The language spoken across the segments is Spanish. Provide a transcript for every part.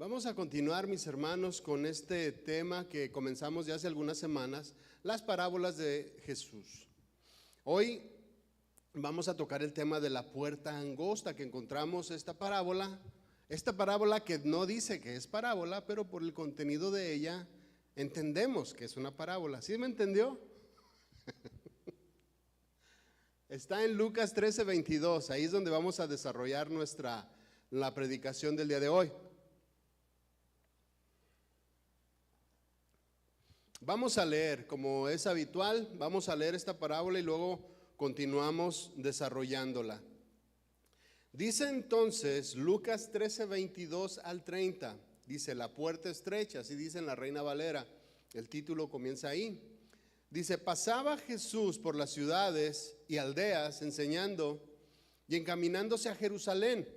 Vamos a continuar, mis hermanos, con este tema que comenzamos ya hace algunas semanas, las parábolas de Jesús. Hoy vamos a tocar el tema de la puerta angosta, que encontramos esta parábola que no dice que es parábola, pero por el contenido de ella entendemos que es una parábola. ¿Sí me entendió? Está en Lucas 13:22, ahí es donde vamos a desarrollar la predicación del día de hoy. Vamos a leer, como es habitual, vamos a leer esta parábola y luego continuamos desarrollándola. Dice entonces Lucas 13:22 al 30, dice: la puerta estrecha, así dice en la Reina Valera, el título comienza ahí. Dice: pasaba Jesús por las ciudades y aldeas enseñando y encaminándose a Jerusalén.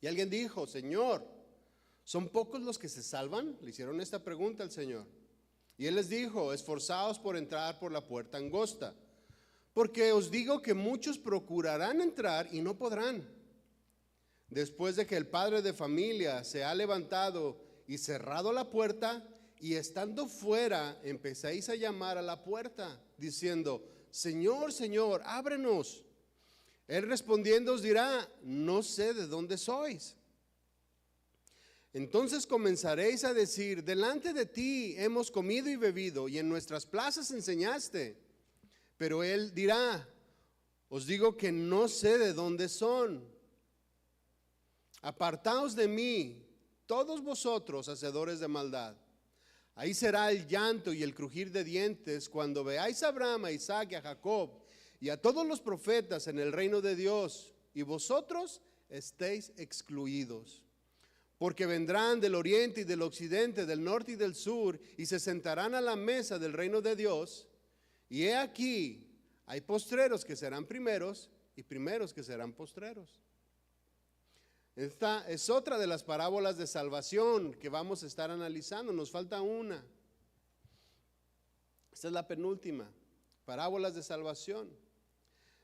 Y alguien dijo: Señor, ¿son pocos los que se salvan? Le hicieron esta pregunta al Señor. Y Él les dijo: esforzaos por entrar por la puerta angosta, porque os digo que muchos procurarán entrar y no podrán. Después de que el padre de familia se ha levantado y cerrado la puerta, y estando fuera empezáis a llamar a la puerta, diciendo: Señor, Señor, ábrenos. Él respondiendo os dirá: no sé de dónde sois. Entonces comenzaréis a decir: delante de ti hemos comido y bebido, y en nuestras plazas enseñaste. Pero Él dirá: os digo que no sé de dónde son. Apartaos de mí, todos vosotros hacedores de maldad. Ahí será el llanto y el crujir de dientes cuando veáis a Abraham, a Isaac y a Jacob y a todos los profetas en el reino de Dios, y vosotros estéis excluidos. Porque vendrán del oriente y del occidente, del norte y del sur, y se sentarán a la mesa del reino de Dios. Y he aquí, hay postreros que serán primeros y primeros que serán postreros. Esta es otra de las parábolas de salvación que vamos a estar analizando. Nos falta una. Esta es la penúltima, parábolas de salvación.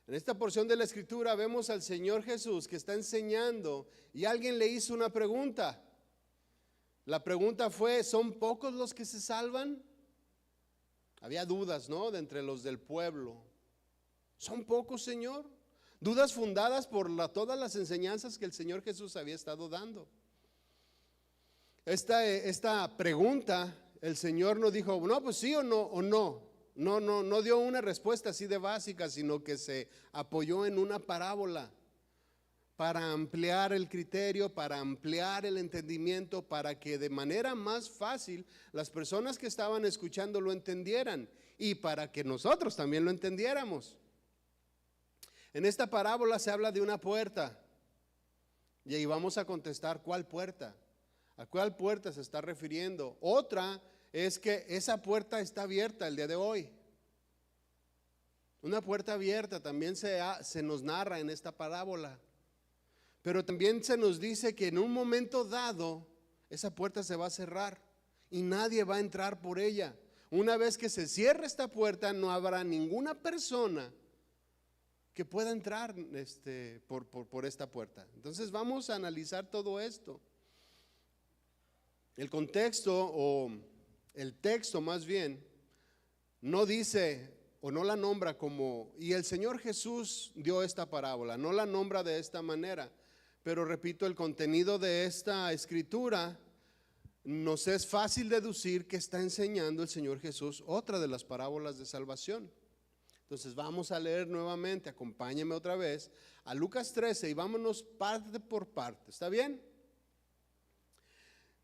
En esta porción de la Escritura vemos al Señor Jesús que está enseñando y alguien le hizo una pregunta. La pregunta fue: ¿son pocos los que se salvan? Había dudas, ¿no?, de entre los del pueblo. ¿Son pocos, Señor? Dudas fundadas por todas las enseñanzas que el Señor Jesús había estado dando. Esta pregunta, el Señor no dijo: no, pues sí o no, o no. No dio una respuesta así de básica, sino que se apoyó en una parábola para ampliar el criterio, para ampliar el entendimiento, para que de manera más fácil las personas que estaban escuchando lo entendieran y para que nosotros también lo entendiéramos. En esta parábola se habla de una puerta y ahí vamos a contestar: ¿cuál puerta? ¿A cuál puerta se está refiriendo? Otra es que esa puerta está abierta el día de hoy. Una puerta abierta también se nos narra en esta parábola. Pero también se nos dice que en un momento dado esa puerta se va a cerrar y nadie va a entrar por ella. Una vez que se cierre esta puerta, no habrá ninguna persona que pueda entrar por esta puerta. Entonces vamos a analizar todo esto. El contexto, o el texto más bien, no dice o no la nombra como, y el Señor Jesús dio esta parábola, no la nombra de esta manera. Pero repito, el contenido de esta escritura nos es fácil deducir que está enseñando el Señor Jesús otra de las parábolas de salvación. Entonces vamos a leer nuevamente, acompáñenme otra vez a Lucas 13 y vámonos parte por parte. ¿Está bien?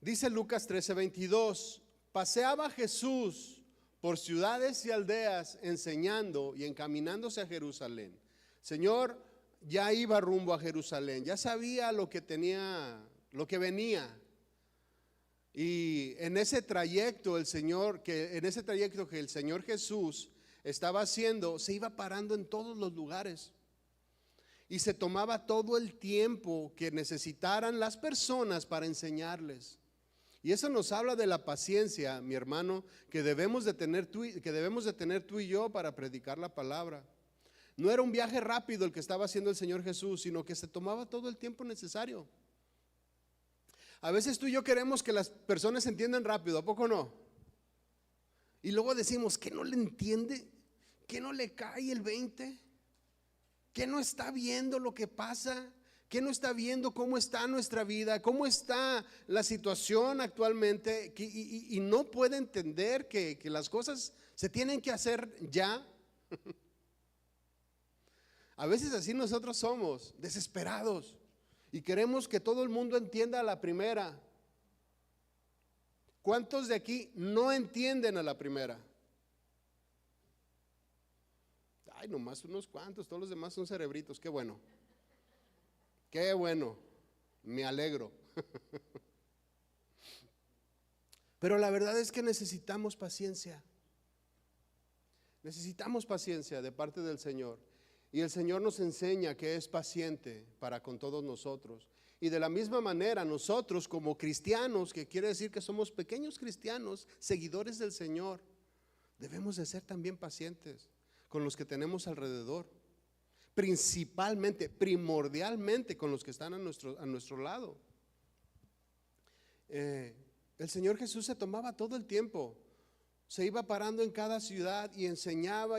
Dice Lucas 13:22: paseaba Jesús por ciudades y aldeas enseñando y encaminándose a Jerusalén. Señor ya iba rumbo a Jerusalén, ya sabía lo que venía. Y en ese trayecto que el Señor Jesús estaba haciendo, se iba parando en todos los lugares y se tomaba todo el tiempo que necesitaran las personas para enseñarles. Y eso nos habla de la paciencia, mi hermano, que debemos de tener tú y yo para predicar la palabra. No era un viaje rápido el que estaba haciendo el Señor Jesús, sino que se tomaba todo el tiempo necesario. A veces tú y yo queremos que las personas entiendan rápido, ¿a poco no? Y luego decimos, ¿que no le entiende? ¿Que no le cae el 20? ¿Que no está viendo lo que pasa? ¿Que no está viendo cómo está nuestra vida? ¿Cómo está la situación actualmente? Y no puede entender que las cosas se tienen que hacer ya. A veces así nosotros somos, desesperados, y queremos que todo el mundo entienda a la primera. ¿Cuántos de aquí no entienden a la primera? Ay, nomás unos cuantos, todos los demás son cerebritos. Qué bueno, me alegro. Pero la verdad es que necesitamos paciencia de parte del Señor. Y el Señor nos enseña que es paciente para con todos nosotros. Y de la misma manera nosotros como cristianos, que quiere decir que somos pequeños cristianos, seguidores del Señor, debemos de ser también pacientes con los que tenemos alrededor. Principalmente, primordialmente con los que están a nuestro lado. El Señor Jesús se tomaba todo el tiempo. Se iba parando en cada ciudad y enseñaba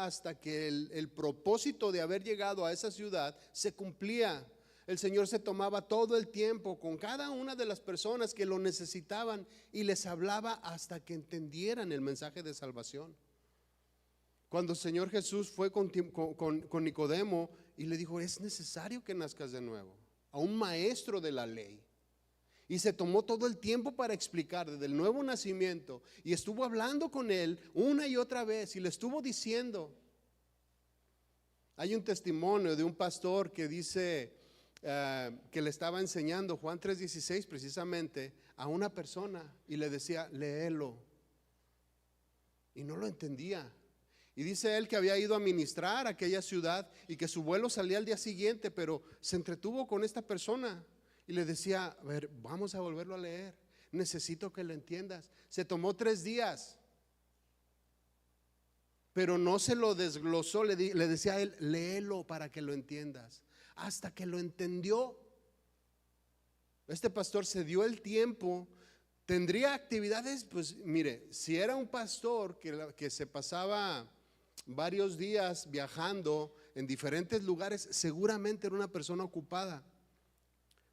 hasta que el propósito de haber llegado a esa ciudad se cumplía. El Señor se tomaba todo el tiempo con cada una de las personas que lo necesitaban y les hablaba hasta que entendieran el mensaje de salvación. Cuando el Señor Jesús fue con Nicodemo y le dijo, es necesario que nazcas de nuevo, a un maestro de la ley. Y se tomó todo el tiempo para explicar desde el nuevo nacimiento. Y estuvo hablando con él una y otra vez y le estuvo diciendo. Hay un testimonio de un pastor que dice que le estaba enseñando Juan 3:16 precisamente a una persona y le decía, léelo. Y no lo entendía. Y dice él que había ido a ministrar a aquella ciudad y que su vuelo salía al día siguiente, pero se entretuvo con esta persona. Y le decía, a ver, vamos a volverlo a leer. Necesito que lo entiendas. Se tomó 3 días. Pero no se lo desglosó. Le decía a él, léelo para que lo entiendas. Hasta que lo entendió. Este pastor se dio el tiempo. Tendría actividades, pues mire, si era un pastor que se pasaba varios días viajando en diferentes lugares, seguramente era una persona ocupada.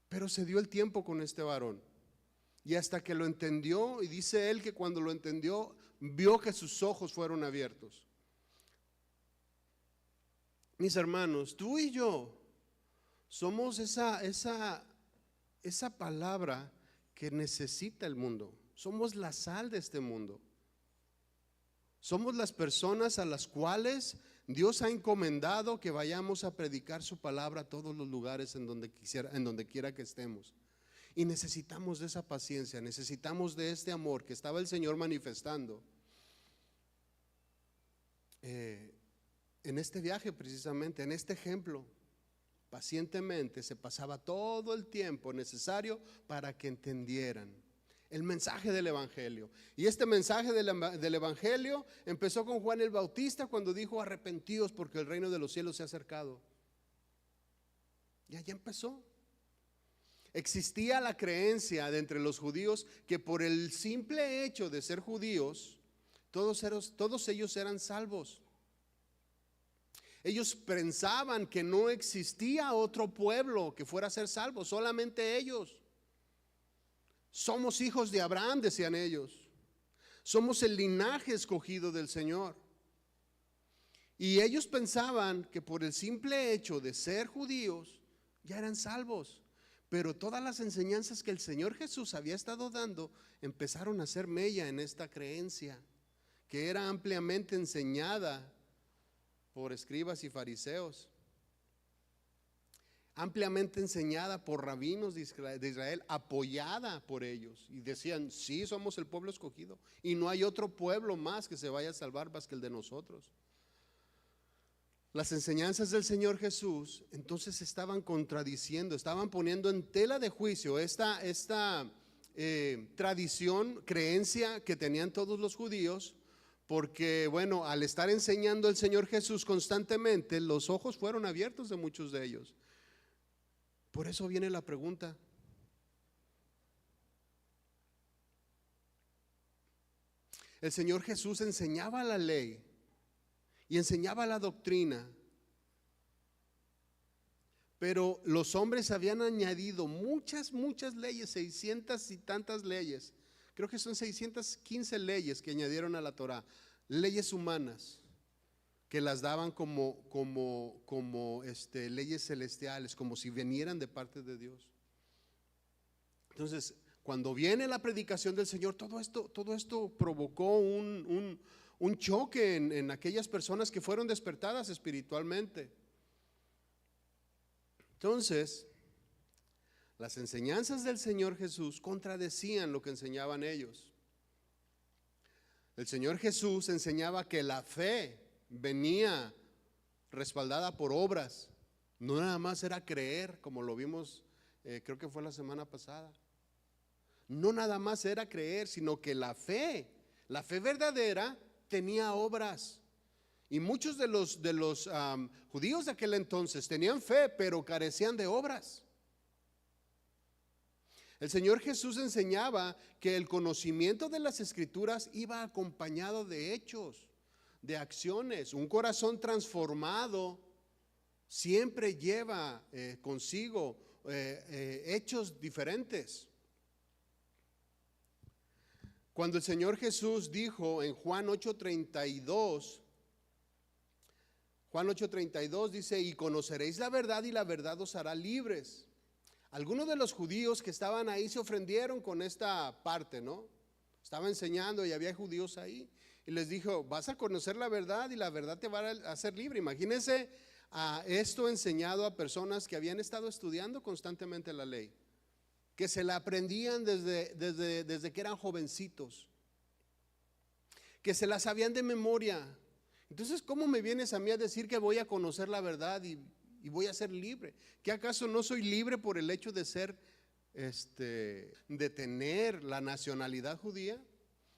Pero se dio el tiempo con este varón. Y hasta que lo entendió, y dice él que cuando lo entendió, vio que sus ojos fueron abiertos. Mis hermanos, tú y yo somos esa palabra que necesita el mundo. Somos la sal de este mundo. Somos las personas a las cuales Dios ha encomendado que vayamos a predicar su palabra a todos los lugares en donde quiera que estemos. Y necesitamos de esa paciencia, necesitamos de este amor que estaba el Señor manifestando en este viaje precisamente, en este ejemplo. Pacientemente se pasaba todo el tiempo necesario para que entendieran el mensaje del Evangelio. Y este mensaje del Evangelio empezó con Juan el Bautista cuando dijo, arrepentíos porque el reino de los cielos se ha acercado. Y allá empezó. Existía la creencia de entre los judíos que por el simple hecho de ser judíos, todos ellos eran salvos. Ellos pensaban que no existía otro pueblo que fuera a ser salvo, solamente ellos. Somos hijos de Abraham, decían ellos. Somos el linaje escogido del Señor. Y ellos pensaban que por el simple hecho de ser judíos ya eran salvos. Pero todas las enseñanzas que el Señor Jesús había estado dando empezaron a hacer mella en esta creencia, que era ampliamente enseñada por escribas y fariseos, ampliamente enseñada por rabinos de Israel, apoyada por ellos, y decían, sí, somos el pueblo escogido y no hay otro pueblo más que se vaya a salvar más que el de nosotros. Las enseñanzas del Señor Jesús entonces estaban contradiciendo, estaban poniendo en tela de juicio esta tradición, creencia que tenían todos los judíos, porque bueno, al estar enseñando el Señor Jesús constantemente, los ojos fueron abiertos de muchos de ellos. Por eso viene la pregunta, el Señor Jesús enseñaba la ley y enseñaba la doctrina, pero los hombres habían añadido muchas leyes, 600 y tantas leyes. Creo que son 615 leyes que añadieron a la Torá, leyes humanas, que las daban como leyes celestiales, como si vinieran de parte de Dios. Entonces, cuando viene la predicación del Señor, todo esto provocó un choque en aquellas personas que fueron despertadas espiritualmente. Entonces, las enseñanzas del Señor Jesús contradecían lo que enseñaban ellos. El Señor Jesús enseñaba que la fe venía respaldada por obras, no nada más era creer, como lo vimos, creo que fue la semana pasada. No nada más era creer, sino que la fe verdadera tenía obras. Y muchos de los judíos de aquel entonces tenían fe, pero carecían de obras. El Señor Jesús enseñaba que el conocimiento de las Escrituras iba acompañado de hechos, de acciones. Un corazón transformado siempre lleva consigo hechos diferentes. Cuando el Señor Jesús dijo en Juan 8:32, dice: y conoceréis la verdad y la verdad os hará libres. Algunos de los judíos que estaban ahí se ofendieron con esta parte, ¿no? Estaba enseñando y había judíos ahí. Y les dijo: vas a conocer la verdad y la verdad te va a hacer libre. Imagínense esto enseñado a personas que habían estado estudiando constantemente la ley, que se la aprendían desde que eran jovencitos, que se la sabían de memoria. Entonces, ¿cómo me vienes a mí a decir que voy a conocer la verdad y voy a ser libre? ¿Qué acaso no soy libre por el hecho de ser, de tener la nacionalidad judía?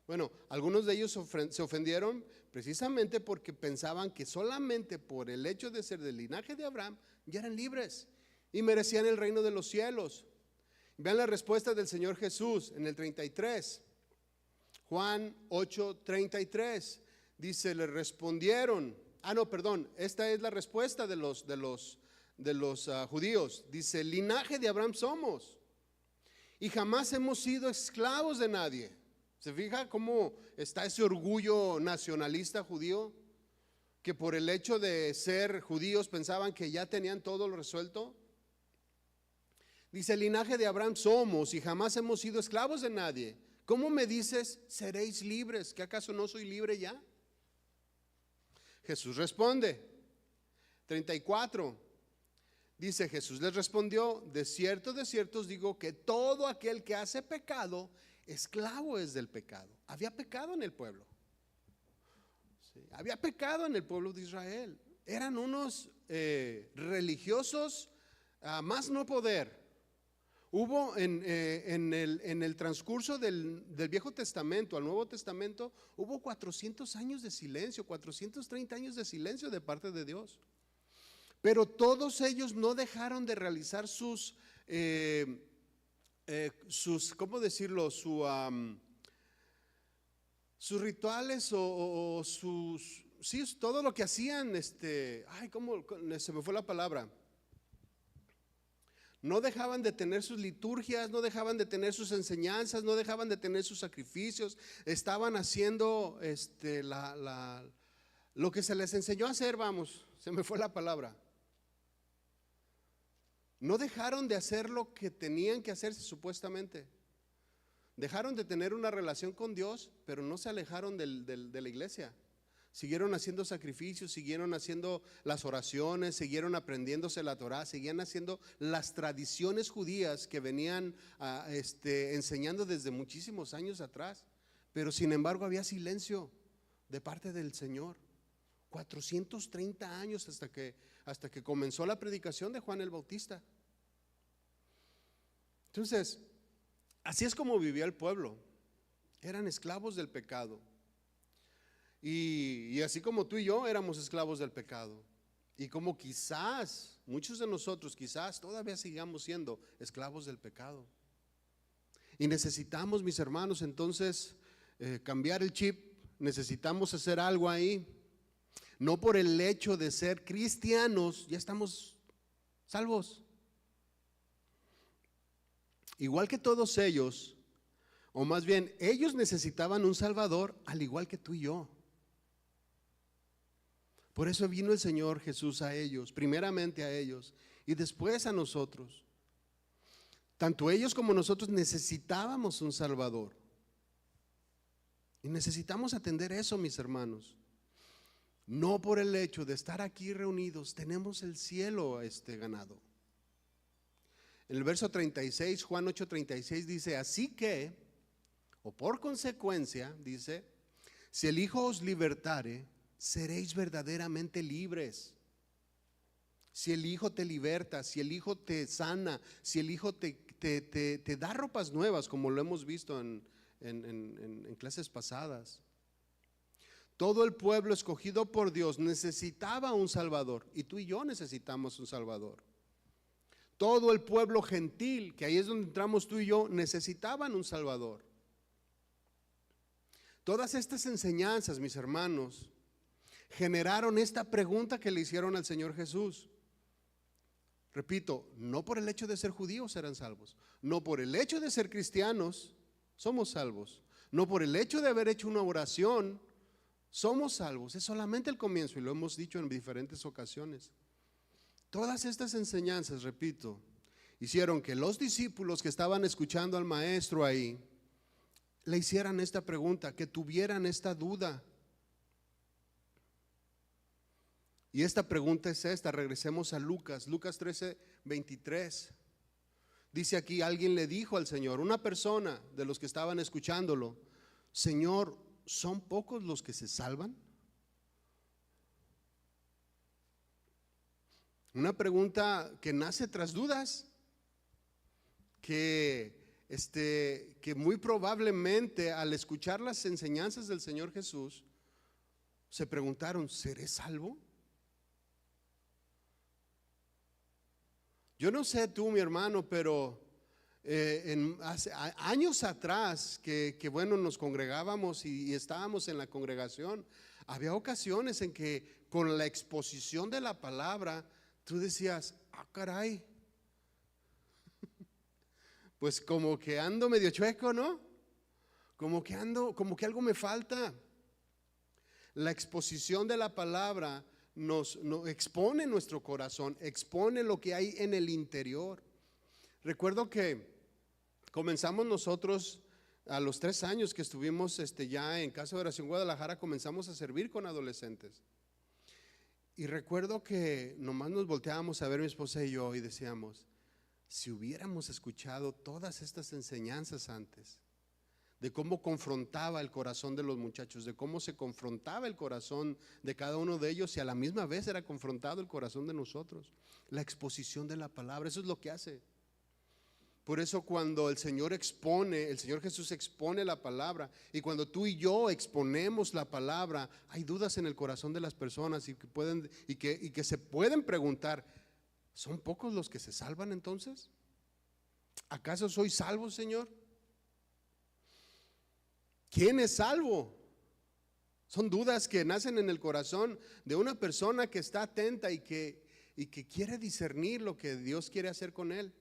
Bueno, algunos de ellos se ofendieron precisamente porque pensaban que solamente por el hecho de ser del linaje de Abraham ya eran libres y merecían el reino de los cielos. Vean la respuesta del Señor Jesús en el 33, Juan 8:33. Dice: le respondieron, esta es la respuesta de los judíos. Dice: linaje de Abraham somos y jamás hemos sido esclavos de nadie. ¿Se fija cómo está ese orgullo nacionalista judío? Que por el hecho de ser judíos pensaban que ya tenían todo lo resuelto. Dice: linaje de Abraham somos y jamás hemos sido esclavos de nadie. ¿Cómo me dices seréis libres? ¿Que acaso no soy libre ya? Jesús responde, 34, dice: Jesús les respondió: de cierto os digo que todo aquel que hace pecado, esclavo es del pecado. Había pecado en el pueblo. Sí, había pecado en el pueblo de Israel. Eran unos religiosos más no poder. Hubo en el transcurso del Viejo Testamento al Nuevo Testamento, hubo 400 años de silencio, 430 años de silencio de parte de Dios. Pero todos ellos no dejaron de realizar sus ¿cómo decirlo? Sus rituales o sus, sí, todo lo que hacían, ¿cómo se me fue la palabra? No dejaban de tener sus liturgias, no dejaban de tener sus enseñanzas, no dejaban de tener sus sacrificios. Estaban haciendo lo que se les enseñó a hacer, se me fue la palabra. No dejaron de hacer lo que tenían que hacerse supuestamente. Dejaron de tener una relación con Dios, pero no se alejaron de la iglesia. Siguieron haciendo sacrificios, siguieron haciendo las oraciones, siguieron aprendiéndose la Torá, seguían haciendo las tradiciones judías que venían enseñando desde muchísimos años atrás. Pero sin embargo había silencio de parte del Señor. 430 años hasta que comenzó la predicación de Juan el Bautista. Entonces, así es como vivía el pueblo. Eran esclavos del pecado. Y así como tú y yo éramos esclavos del pecado, y como quizás muchos de nosotros todavía sigamos siendo esclavos del pecado. Y necesitamos, mis hermanos, entonces cambiar el chip necesitamos hacer algo ahí. No por el hecho de ser cristianos ya estamos salvos. Igual que todos ellos, o más bien ellos necesitaban un Salvador al igual que tú y yo. Por eso vino el Señor Jesús a ellos, primeramente a ellos y después a nosotros. Tanto ellos como nosotros necesitábamos un Salvador. Y necesitamos atender eso, mis hermanos. No por el hecho de estar aquí reunidos, tenemos el cielo ganado. En el verso 36, Juan 8:36 dice, así que, o por consecuencia, dice, si el Hijo os libertare, seréis verdaderamente libres. Si el Hijo te liberta, si el Hijo te sana, si el Hijo te da ropas nuevas, como lo hemos visto en clases pasadas. Todo el pueblo escogido por Dios necesitaba un Salvador, y tú y yo necesitamos un Salvador. Todo el pueblo gentil, que ahí es donde entramos tú y yo, necesitaban un Salvador. Todas estas enseñanzas, mis hermanos, generaron esta pregunta que le hicieron al Señor Jesús. Repito, no por el hecho de ser judíos serán salvos, no por el hecho de ser cristianos somos salvos, no por el hecho de haber hecho una oración somos salvos. Es solamente el comienzo y lo hemos dicho en diferentes ocasiones. Todas estas enseñanzas, repito, hicieron que los discípulos que estaban escuchando al maestro ahí le hicieran esta pregunta, que tuvieran esta duda. Y esta pregunta es esta, regresemos a Lucas 13:23. Dice aquí, alguien le dijo al Señor, una persona de los que estaban escuchándolo, Señor, ¿son pocos los que se salvan? Una pregunta que nace tras dudas, que muy probablemente al escuchar las enseñanzas del Señor Jesús, se preguntaron, ¿seré salvo? Yo no sé tú, mi hermano, pero hace años atrás que bueno, nos congregábamos y estábamos en la congregación, había ocasiones en que con la exposición de la palabra, tú decías, caray, pues como que ando medio chueco, ¿no? Como que algo me falta. La exposición de la palabra nos expone nuestro corazón, expone lo que hay en el interior. Recuerdo que comenzamos nosotros a los 3 años que estuvimos ya en Casa de Oración Guadalajara, comenzamos a servir con adolescentes. Y recuerdo que nomás nos volteábamos a ver mi esposa y yo y decíamos, si hubiéramos escuchado todas estas enseñanzas antes, de cómo confrontaba el corazón de los muchachos, de cómo se confrontaba el corazón de cada uno de ellos y a la misma vez era confrontado el corazón de nosotros. La exposición de la palabra, eso es lo que hace. Por eso cuando el Señor Jesús expone la palabra, y cuando tú y yo exponemos la palabra, hay dudas en el corazón de las personas y que se pueden preguntar, ¿son pocos los que se salvan entonces? ¿Acaso soy salvo, Señor? ¿Quién es salvo? Son dudas que nacen en el corazón de una persona que está atenta y que quiere discernir lo que Dios quiere hacer con él.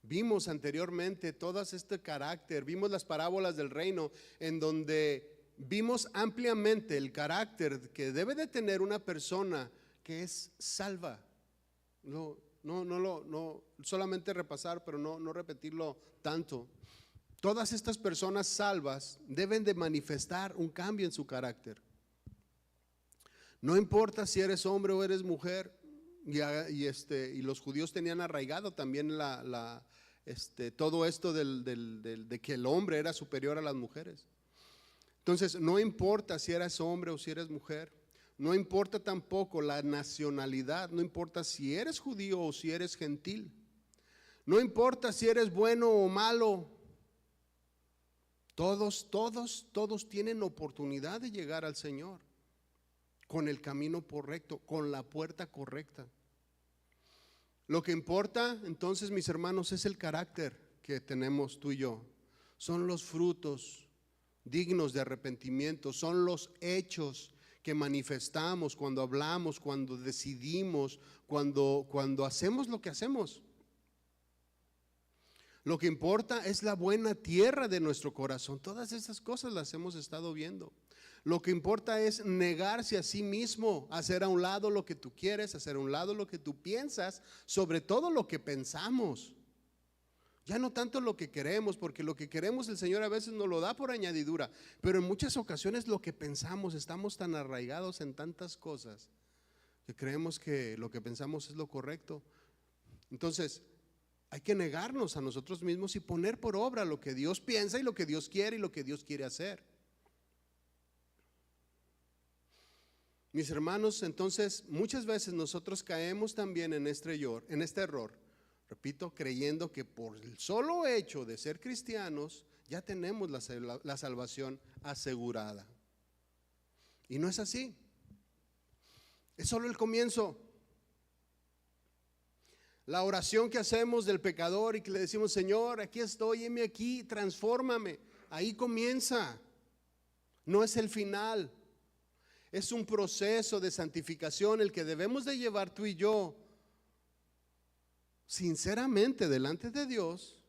Vimos anteriormente todo este carácter, vimos las parábolas del reino en donde vimos ampliamente el carácter que debe de tener una persona que es salva. No solamente repasar, pero no repetirlo tanto. Todas estas personas salvas deben de manifestar un cambio en su carácter. No importa si eres hombre o eres mujer, y los judíos tenían arraigado también todo esto de que el hombre era superior a las mujeres. Entonces, no importa si eres hombre o si eres mujer, no importa tampoco la nacionalidad, no importa si eres judío o si eres gentil, no importa si eres bueno o malo, todos tienen oportunidad de llegar al Señor con el camino correcto, con la puerta correcta. Lo que importa entonces, mis hermanos, es el carácter que tenemos tú y yo. son los frutos dignos de arrepentimiento, son los hechos que manifestamos cuando hablamos, cuando decidimos, cuando hacemos lo que hacemos. Lo que importa es la buena tierra de nuestro corazón. Todas esas cosas las hemos estado viendo. Lo que importa es negarse a sí mismo, hacer a un lado lo que tú quieres, hacer a un lado lo que tú piensas, sobre todo lo que pensamos. Ya no tanto lo que queremos, porque lo que queremos el Señor a veces nos lo da por añadidura, pero en muchas ocasiones lo que pensamos, estamos tan arraigados en tantas cosas que creemos que lo que pensamos es lo correcto. Entonces, hay que negarnos a nosotros mismos y poner por obra lo que Dios piensa y lo que Dios quiere y lo que Dios quiere hacer. Mis hermanos, entonces muchas veces nosotros caemos también en este error, repito, creyendo que por el solo hecho de ser cristianos ya tenemos la salvación asegurada. Y no es así. Es solo el comienzo. La oración que hacemos del pecador y que le decimos: Señor, aquí estoy, heme aquí, transfórmame. Ahí comienza. No es el final. Es un proceso de santificación el que debemos de llevar tú y yo sinceramente delante de Dios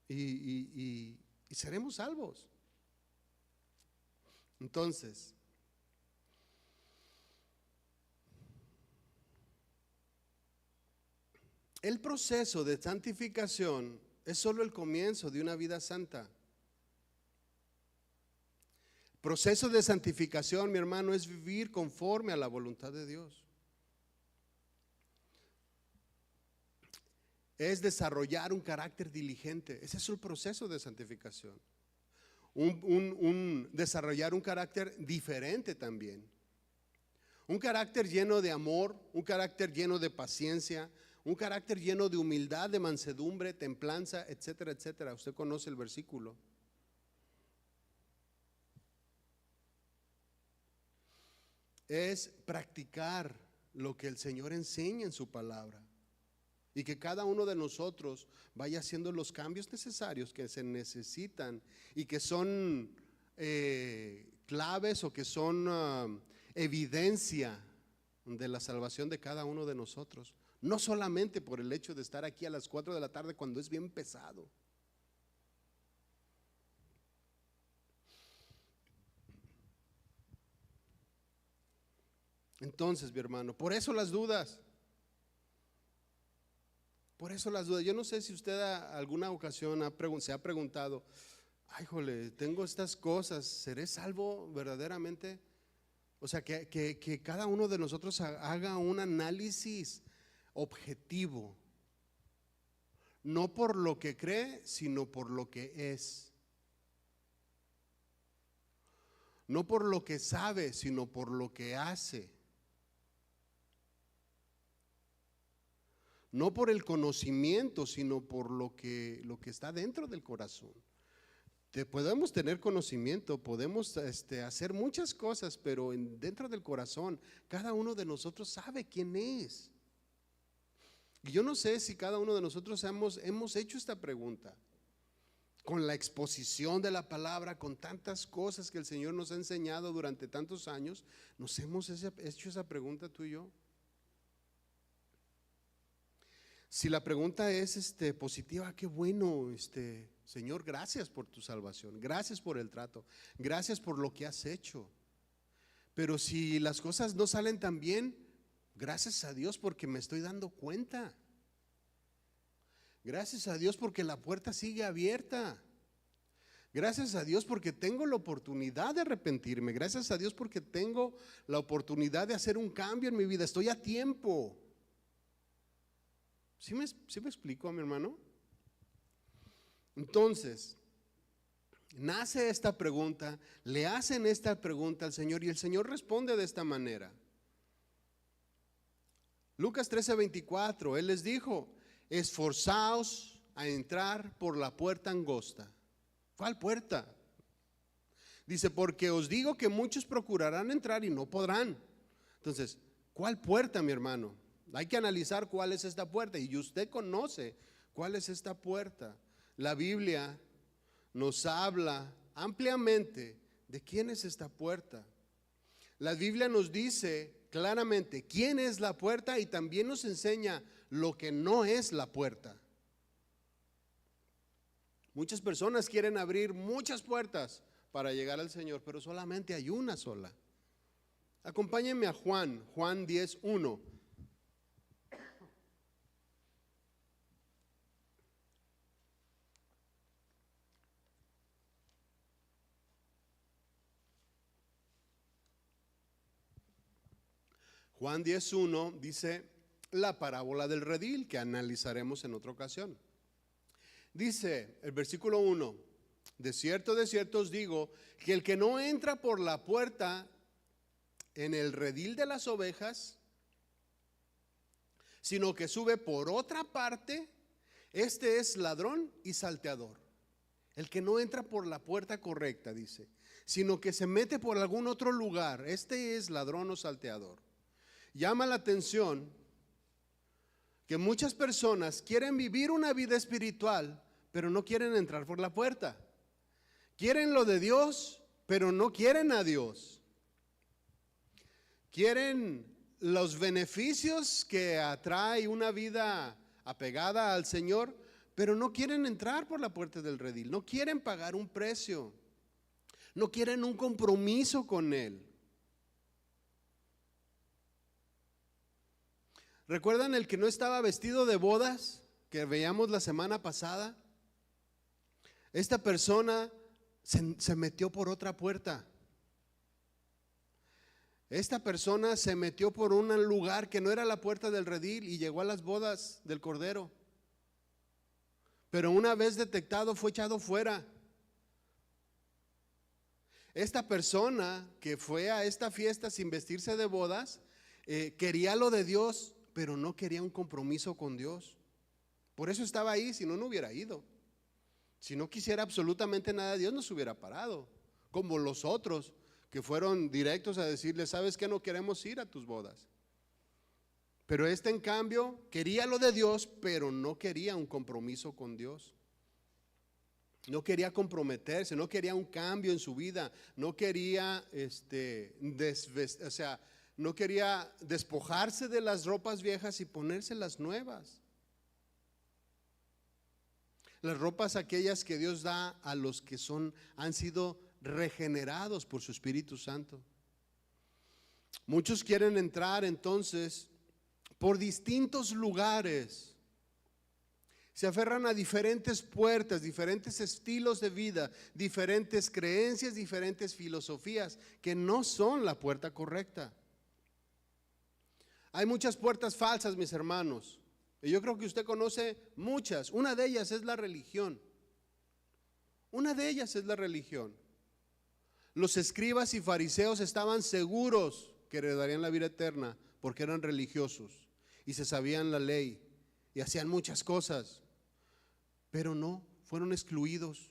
y seremos salvos. Entonces, el proceso de santificación es solo el comienzo de una vida santa. El proceso de santificación, mi hermano, es vivir conforme a la voluntad de Dios. Es desarrollar un carácter diligente. Ese es el proceso de santificación. Desarrollar un carácter diferente también. Un carácter lleno de amor, un carácter lleno de paciencia, un carácter lleno de humildad, de mansedumbre, templanza, etcétera, etcétera. Usted conoce el versículo. Es practicar lo que el Señor enseña en su palabra y que cada uno de nosotros vaya haciendo los cambios necesarios que se necesitan y que son claves o que son evidencia de la salvación de cada uno de nosotros. No solamente por el hecho de estar aquí a las 4 de la tarde cuando es bien pesado. Entonces, mi hermano, por eso las dudas. Por eso las dudas. Yo no sé si usted alguna ocasión se ha preguntado: ay, jole, tengo estas cosas, ¿seré salvo verdaderamente? O sea, que cada uno de nosotros haga un análisis objetivo, no por lo que cree, sino por lo que es. No por lo que sabe, sino por lo que hace. No por el conocimiento, sino por lo que está dentro del corazón. Podemos tener conocimiento, podemos hacer muchas cosas, pero dentro del corazón, cada uno de nosotros sabe quién es. Y yo no sé si cada uno de nosotros hemos hecho esta pregunta. Con la exposición de la palabra, con tantas cosas que el Señor nos ha enseñado durante tantos años, ¿nos hemos hecho esa pregunta tú y yo? Si la pregunta es positiva, qué bueno, Señor, gracias por tu salvación, gracias por el trato, gracias por lo que has hecho. Pero si las cosas no salen tan bien, gracias a Dios porque me estoy dando cuenta. Gracias a Dios porque la puerta sigue abierta. Gracias a Dios porque tengo la oportunidad de arrepentirme. Gracias a Dios porque tengo la oportunidad de hacer un cambio en mi vida. Estoy a tiempo. ¿Sí me explico, mi hermano? Entonces, nace esta pregunta, le hacen esta pregunta al Señor y el Señor responde de esta manera. Lucas 13:24, Él les dijo: esforzaos a entrar por la puerta angosta. ¿Cuál puerta? Dice: porque os digo que muchos procurarán entrar y no podrán. Entonces, ¿cuál puerta, mi hermano? Hay que analizar cuál es esta puerta y usted conoce cuál es esta puerta. La Biblia nos habla ampliamente de quién es esta puerta. La Biblia nos dice claramente quién es la puerta y también nos enseña lo que no es la puerta. Muchas personas quieren abrir muchas puertas para llegar al Señor, pero solamente hay una sola. Acompáñenme a Juan 10:1. Juan 10:1 dice la parábola del redil, que analizaremos en otra ocasión. Dice el versículo 1: de cierto os digo, que el que no entra por la puerta en el redil de las ovejas, sino que sube por otra parte, este es ladrón y salteador. El que no entra por la puerta correcta, dice, sino que se mete por algún otro lugar, este es ladrón o salteador. Llama la atención que muchas personas quieren vivir una vida espiritual, pero no quieren entrar por la puerta. Quieren lo de Dios, pero no quieren a Dios. Quieren los beneficios que atrae una vida apegada al Señor, pero no quieren entrar por la puerta del redil, no quieren pagar un precio, no quieren un compromiso con Él. ¿Recuerdan el que no estaba vestido de bodas que veíamos la semana pasada? Esta persona se metió por otra puerta. Esta persona se metió por un lugar que no era la puerta del redil y llegó a las bodas del Cordero. Pero una vez detectado fue echado fuera. Esta persona que fue a esta fiesta sin vestirse de bodas, quería lo de Dios, pero no quería un compromiso con Dios. Por eso estaba ahí, si no, no hubiera ido. Si no quisiera absolutamente nada de Dios, no se hubiera parado. Como los otros que fueron directos a decirle, ¿sabes qué? No queremos ir a tus bodas. Pero este, en cambio, quería lo de Dios, pero no quería un compromiso con Dios. No quería comprometerse, no quería un cambio en su vida, no quería no quería despojarse de las ropas viejas y ponerse las nuevas. Las ropas aquellas que Dios da a los que han sido regenerados por su Espíritu Santo. Muchos quieren entrar entonces por distintos lugares. Se aferran a diferentes puertas, diferentes estilos de vida, diferentes creencias, diferentes filosofías que no son la puerta correcta. Hay muchas puertas falsas, mis hermanos, y yo creo que usted conoce muchas. Una de ellas es la religión. Una de ellas es la religión. Los escribas y fariseos estaban seguros que heredarían la vida eterna porque eran religiosos y se sabían la ley y hacían muchas cosas, pero no, fueron excluidos.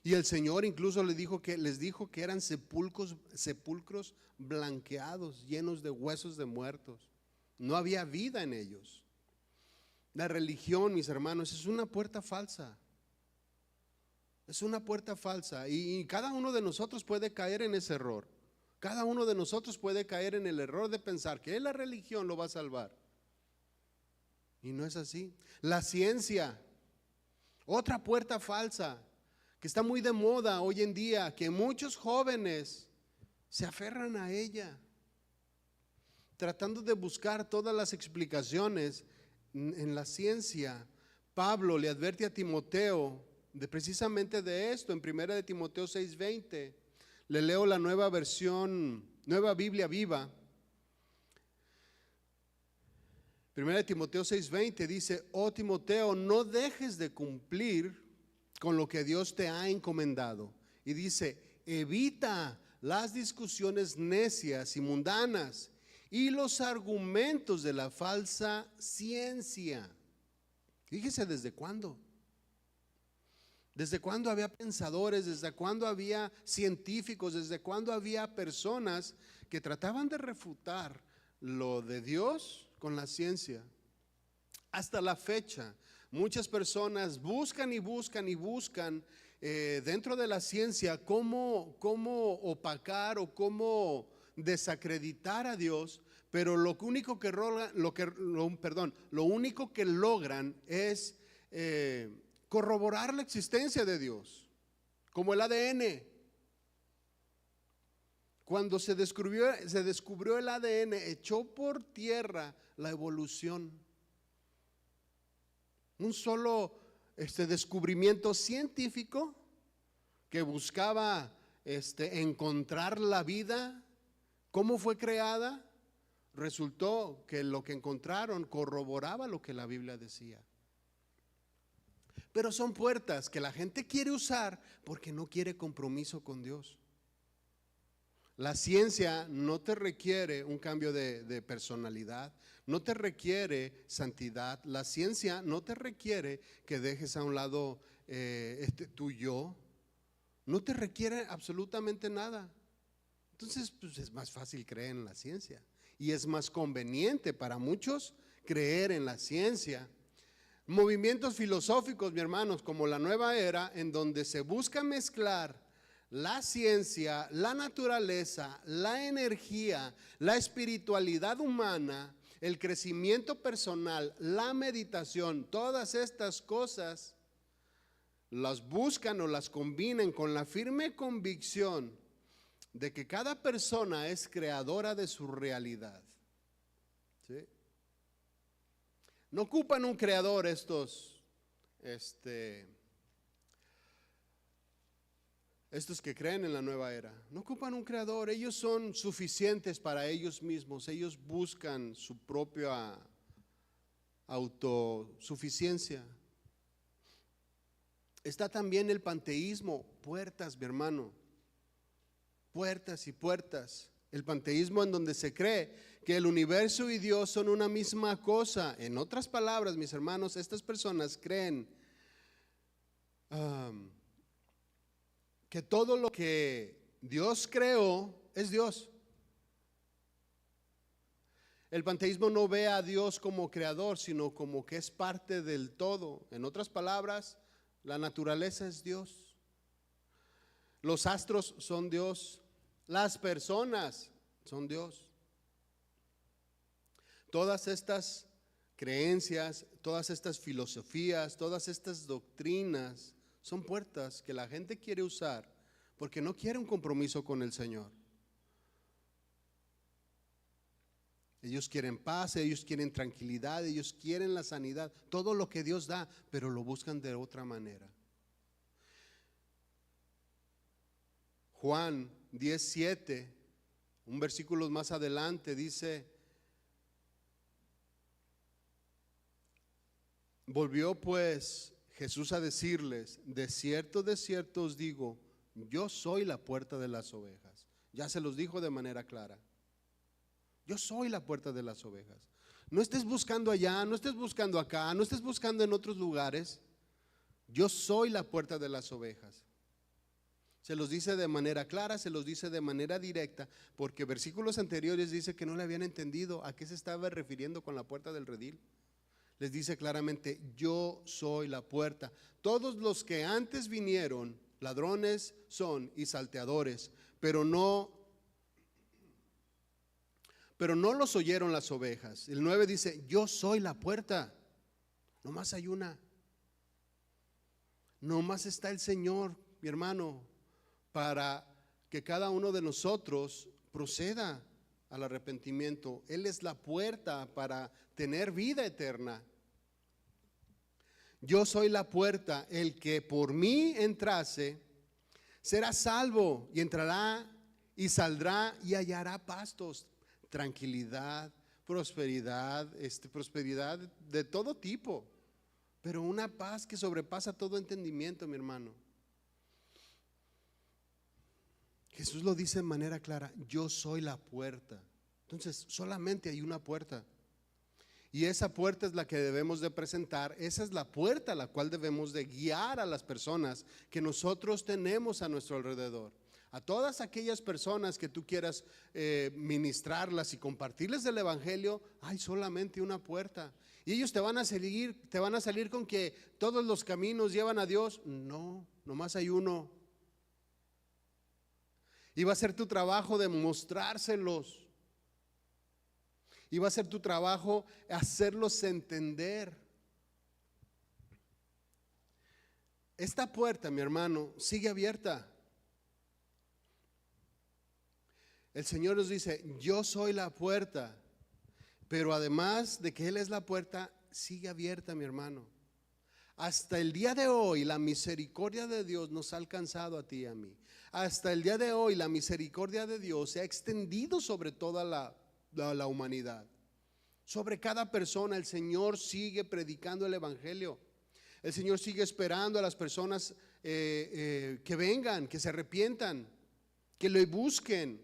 Y el Señor incluso les dijo que eran sepulcros blanqueados, llenos de huesos de muertos. No había vida en ellos. La religión, mis hermanos, es una puerta falsa. Es una puerta falsa y cada uno de nosotros puede caer en ese error. Cada uno de nosotros puede caer en el error de pensar que la religión lo va a salvar. Y no es así. La ciencia, otra puerta falsa que está muy de moda hoy en día, que muchos jóvenes se aferran a ella, tratando de buscar todas las explicaciones en la ciencia. Pablo le advierte a Timoteo precisamente de esto en 1 de Timoteo 6:20. Le leo la nueva versión, Nueva Biblia Viva. 1 de Timoteo 6:20 dice: oh Timoteo, no dejes de cumplir con lo que Dios te ha encomendado. Y dice: evita las discusiones necias y mundanas y los argumentos de la falsa ciencia. Fíjese desde cuándo. ¿Desde cuándo había pensadores? ¿Desde cuándo había científicos? ¿Desde cuándo había personas que trataban de refutar lo de Dios con la ciencia? Hasta la fecha, muchas personas buscan y buscan y buscan dentro de la ciencia cómo opacar o cómo desacreditar a Dios, pero lo único que logran es corroborar la existencia de Dios, como el ADN. Cuando se descubrió el ADN, echó por tierra la evolución. Un solo descubrimiento científico que buscaba encontrar la vida, cómo fue creada, resultó que lo que encontraron corroboraba lo que la Biblia decía. Pero son puertas que la gente quiere usar porque no quiere compromiso con Dios. La ciencia no te requiere un cambio de personalidad, no te requiere santidad. La ciencia no te requiere que dejes a un lado tu yo, no te requiere absolutamente nada. Entonces, pues es más fácil creer en la ciencia y es más conveniente para muchos creer en la ciencia. Movimientos filosóficos, mi hermanos, como la Nueva Era, en donde se busca mezclar la ciencia, la naturaleza, la energía, la espiritualidad humana, el crecimiento personal, la meditación, todas estas cosas las buscan o las combinan con la firme convicción de que cada persona es creadora de su realidad. ¿Sí? No ocupan un creador estos que creen en la nueva era. No ocupan un creador, ellos son suficientes para ellos mismos. Ellos buscan su propia autosuficiencia. Está también el panteísmo, puertas, mi hermano, puertas y puertas. El panteísmo, en donde se cree que el universo y Dios son una misma cosa. En otras palabras, mis hermanos, estas personas creen que todo lo que Dios creó es Dios. El panteísmo no ve a Dios como creador, sino como que es parte del todo. En otras palabras, la naturaleza es Dios, los astros son Dios, las personas son Dios. Todas estas creencias, todas estas filosofías, todas estas doctrinas son puertas que la gente quiere usar porque no quiere un compromiso con el Señor. Ellos quieren paz, ellos quieren tranquilidad, ellos quieren la sanidad, todo lo que Dios da, pero lo buscan de otra manera. Juan 10:7, un versículo más adelante, dice: volvió pues Jesús a decirles: de cierto os digo, yo soy la puerta de las ovejas. Ya se los dijo de manera clara. Yo soy la puerta de las ovejas. No estés buscando allá, no estés buscando acá, no estés buscando en otros lugares. Yo soy la puerta de las ovejas. Se los dice de manera clara, se los dice de manera directa, porque versículos anteriores dice que no le habían entendido a qué se estaba refiriendo con la puerta del redil. Les dice claramente: yo soy la puerta. Todos los que antes vinieron, ladrones son y salteadores, pero no los oyeron las ovejas. El 9 dice: yo soy la puerta. Nomás hay una. Nomás está el Señor, mi hermano, para que cada uno de nosotros proceda al arrepentimiento. Él es la puerta para tener vida eterna. Yo soy la puerta, el que por mí entrase será salvo, y entrará y saldrá y hallará pastos, tranquilidad, prosperidad, prosperidad de todo tipo, pero una paz que sobrepasa todo entendimiento, mi hermano. Jesús lo dice de manera clara: yo soy la puerta. Entonces solamente hay una puerta, y esa puerta es la que debemos de presentar. Esa es la puerta a la cual debemos de guiar a las personas que nosotros tenemos a nuestro alrededor. A todas aquellas personas que tú quieras ministrarlas y compartirles el evangelio, hay solamente una puerta. Y ellos te van a salir con que todos los caminos llevan a Dios. No, nomás hay uno. Y va a ser tu trabajo demostrárselos. Y va a ser tu trabajo hacerlos entender. Esta puerta, mi hermano, sigue abierta. El Señor nos dice, yo soy la puerta. Pero además de que Él es la puerta, sigue abierta, mi hermano. Hasta el día de hoy la misericordia de Dios nos ha alcanzado a ti y a mí. Hasta el día de hoy la misericordia de Dios se ha extendido sobre toda la humanidad. Sobre cada persona el Señor sigue predicando el evangelio. El Señor sigue esperando a las personas que vengan, que se arrepientan, que lo busquen.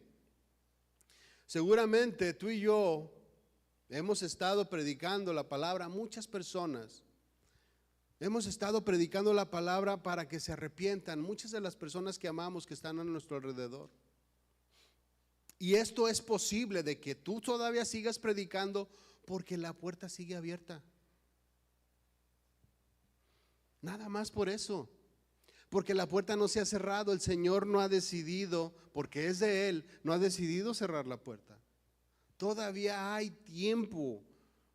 Seguramente tú y yo hemos estado predicando la palabra a muchas personas. Hemos estado predicando la palabra para que se arrepientan. Muchas de las personas que amamos que están a nuestro alrededor. Y esto es posible de que tú todavía sigas predicando porque la puerta sigue abierta. Nada más por eso. Porque la puerta no se ha cerrado. El Señor no ha decidido, porque es de Él, no ha decidido cerrar la puerta. Todavía hay tiempo.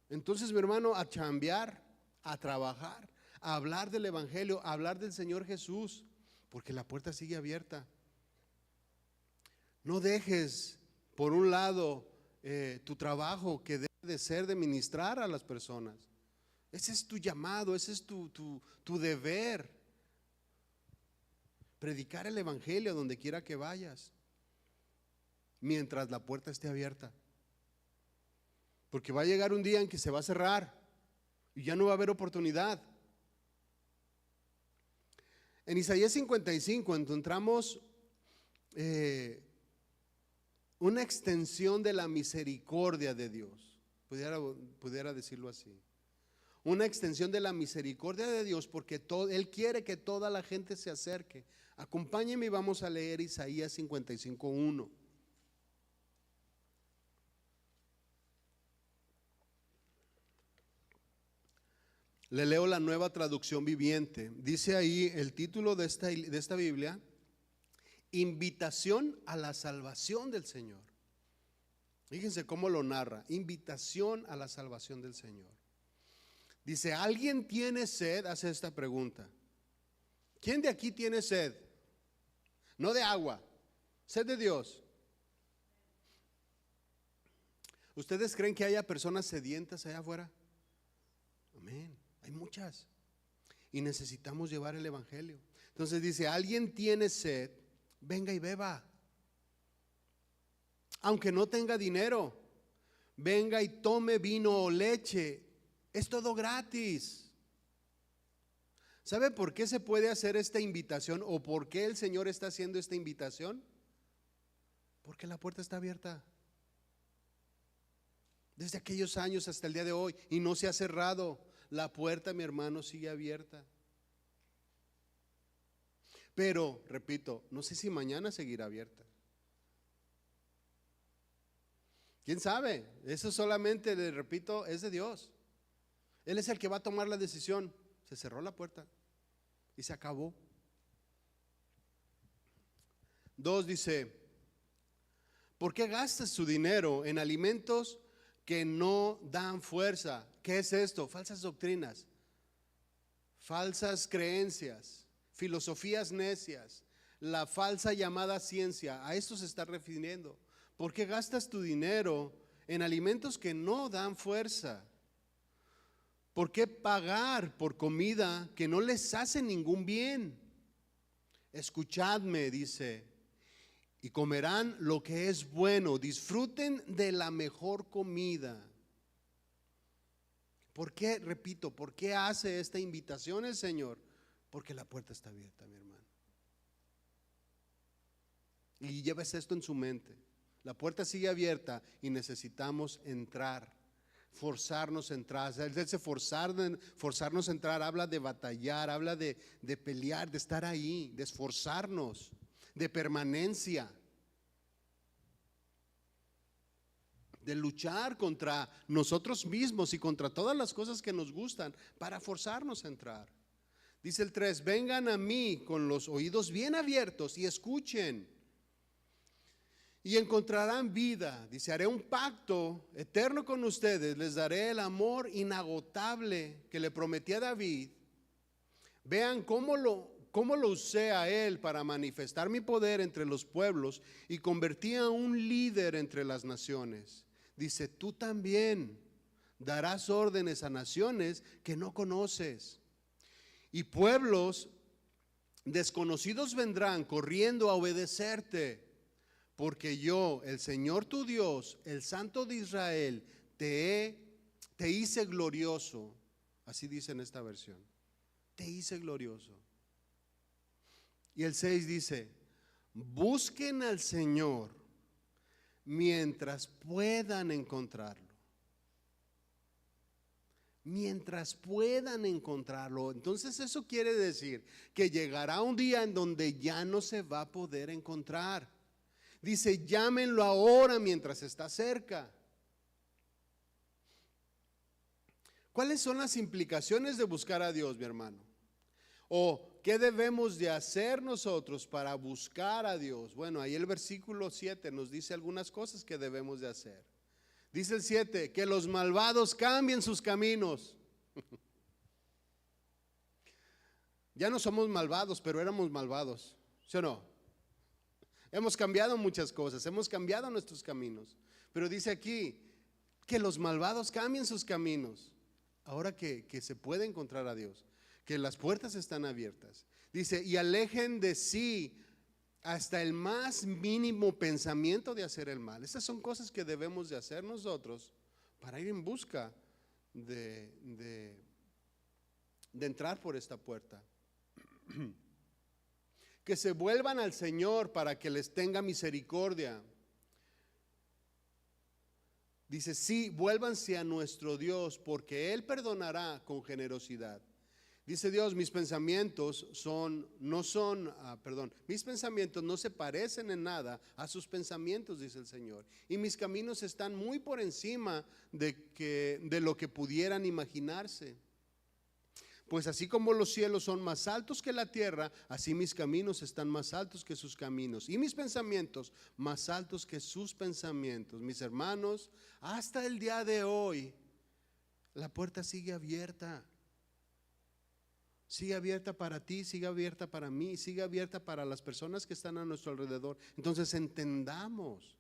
Entonces, mi hermano, a chambear, a trabajar, a hablar del evangelio, a hablar del Señor Jesús, porque la puerta sigue abierta. No dejes por un lado tu trabajo, que debe de ser de ministrar a las personas. Ese es tu llamado, ese es tu deber. Predicar el evangelio donde quiera que vayas, mientras la puerta esté abierta. Porque va a llegar un día en que se va a cerrar y ya no va a haber oportunidad. En Isaías 55 encontramos una extensión de la misericordia de Dios, pudiera decirlo así. Una extensión de la misericordia de Dios, porque Él quiere que toda la gente se acerque. Acompáñenme y vamos a leer Isaías 55:1. Le leo la Nueva Traducción Viviente. Dice ahí el título de esta Biblia: Invitación a la salvación del Señor. Fíjense cómo lo narra: invitación a la salvación del Señor. Dice, ¿alguien tiene sed? Hace esta pregunta. ¿Quién de aquí tiene sed? No de agua, sed de Dios. ¿Ustedes creen que haya personas sedientas allá afuera? Amén, hay muchas. Y necesitamos llevar el evangelio. Entonces dice, ¿alguien tiene sed? Venga y beba. Aunque no tenga dinero, venga y tome vino o leche. Es todo gratis. ¿Sabe por qué se puede hacer esta invitación o por qué el Señor está haciendo esta invitación? Porque la puerta está abierta. Desde aquellos años hasta el día de hoy, y no se ha cerrado. La puerta, mi hermano, sigue abierta. Pero, repito, no sé si mañana seguirá abierta. ¿Quién sabe? Eso solamente, le repito, es de Dios. Él es el que va a tomar la decisión. Se cerró la puerta y se acabó. 2 dice, ¿por qué gastas su dinero en alimentos que no dan fuerza? ¿Qué es esto? Falsas doctrinas, falsas creencias, filosofías necias, la falsa llamada ciencia. A esto se está refiriendo. ¿Por qué gastas tu dinero en alimentos que no dan fuerza? ¿Por qué pagar por comida que no les hace ningún bien? Escuchadme, dice, y comerán lo que es bueno. Disfruten de la mejor comida. ¿Por qué? Repito, ¿por qué hace esta invitación el Señor? Porque la puerta está abierta, mi hermano. Y lleves esto en su mente. La puerta sigue abierta y necesitamos entrar. Forzarnos a entrar. Ese forzarnos a entrar habla de batallar, habla de pelear, de estar ahí, de esforzarnos, de permanencia. de luchar contra nosotros mismos y contra todas las cosas que nos gustan para forzarnos a entrar. Dice el 3, vengan a mí con los oídos bien abiertos y escuchen y encontrarán vida. Dice, haré un pacto eterno con ustedes, les daré el amor inagotable que le prometí a David. Vean cómo lo usé a él para manifestar mi poder entre los pueblos y convertí a un líder entre las naciones. Dice, tú también darás órdenes a naciones que no conoces. Y pueblos desconocidos vendrán corriendo a obedecerte, porque yo, el Señor tu Dios, el Santo de Israel, te hice glorioso. Así dice en esta versión. Te hice glorioso. Y el 6 dice, busquen al Señor mientras puedan encontrarlo. Mientras puedan encontrarlo. Entonces eso quiere decir que llegará un día en donde ya no se va a poder encontrar. Dice, llámenlo ahora mientras está cerca. ¿Cuáles son las implicaciones de buscar a Dios, mi hermano? ¿O qué debemos de hacer nosotros para buscar a Dios? Bueno, ahí el versículo 7 nos dice algunas cosas que debemos de hacer. Dice el 7, que los malvados cambien sus caminos. Ya no somos malvados, pero éramos malvados, ¿sí o no? Hemos cambiado muchas cosas, hemos cambiado nuestros caminos. Pero dice aquí, que los malvados cambien sus caminos. Ahora que se puede encontrar a Dios, que las puertas están abiertas. Dice, y alejen de sí hasta el más mínimo pensamiento de hacer el mal. Estas son cosas que debemos de hacer nosotros para ir en busca de entrar por esta puerta. Que se vuelvan al Señor para que les tenga misericordia. Dice, sí, vuélvanse a nuestro Dios, porque Él perdonará con generosidad. Dice Dios, mis pensamientos mis pensamientos no se parecen en nada a sus pensamientos, dice el Señor. Y mis caminos están muy por encima de lo que pudieran imaginarse. Pues así como los cielos son más altos que la tierra, así mis caminos están más altos que sus caminos, y mis pensamientos más altos que sus pensamientos. Mis hermanos, hasta el día de hoy, la puerta sigue abierta. Sigue abierta para ti, sigue abierta para mí, sigue abierta para las personas que están a nuestro alrededor. Entonces entendamos